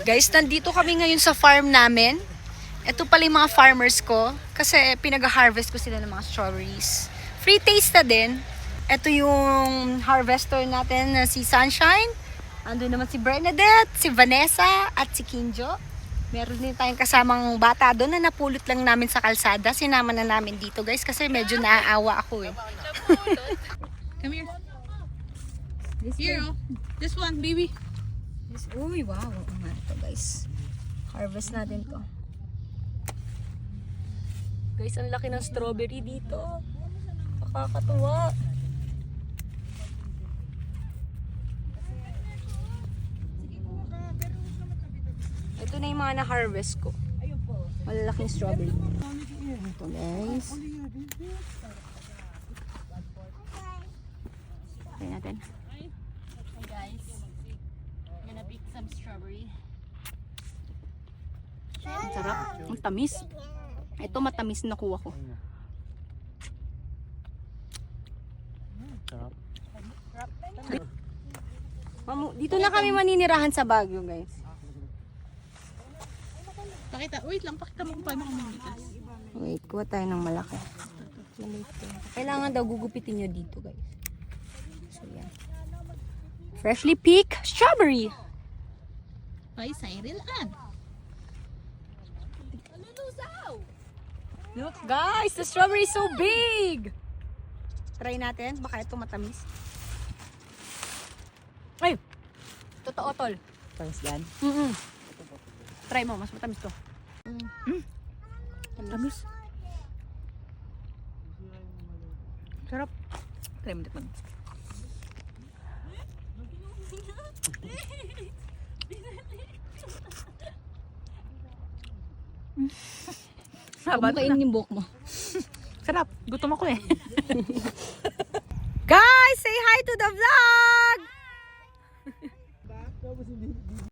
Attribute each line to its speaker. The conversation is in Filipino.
Speaker 1: Guys, nandito kami ngayon sa farm namin. Ito pala yung mga farmers ko. Kasi pinag-harvest ko sila ng mga strawberries. Free taste na din. Ito yung harvester natin na si Sunshine. Ando naman si Bernadette, si Vanessa, at si Kinjo. Meron din tayong kasamang bata doon na napulot lang namin sa kalsada. Sinama na namin dito guys kasi medyo naaawa ako eh.
Speaker 2: Come here. Here, oh. This one, baby.
Speaker 1: Uy, wow. Ito guys. Harvest natin to. Guys, ang laki ng strawberry dito. Nakakatuwa. Ito na yung mga na-harvest ko. Malalaking strawberry. Ito guys. Okay natin.
Speaker 2: Hey guys, I'm gonna pick some strawberry.
Speaker 1: Ang sarap. Ang tamis. Ito matamis na kuha ko. Mamu, dito na kami maninirahan sa Baguio, guys.
Speaker 2: Wait lang, pakita mo kung paano kumikitas.
Speaker 1: Wait, kuha tayo ng malaki. Kailangan daw gugupitin nyo dito, guys. So, yan. Freshly picked strawberry.
Speaker 2: Ay, Cyril Ann.
Speaker 1: Look, guys, the strawberry is so big. Try natin. Baka ito matamis. Ay! Totoo, tol.
Speaker 3: Tamis yan.
Speaker 1: Try mo, mas matamis to. Matamis. Sarap.
Speaker 3: Try mo tikman.
Speaker 1: Huwag mo kainin yung buhok mo.
Speaker 3: Sarap. Gutom ako eh.
Speaker 1: Guys, say hi to the vlog!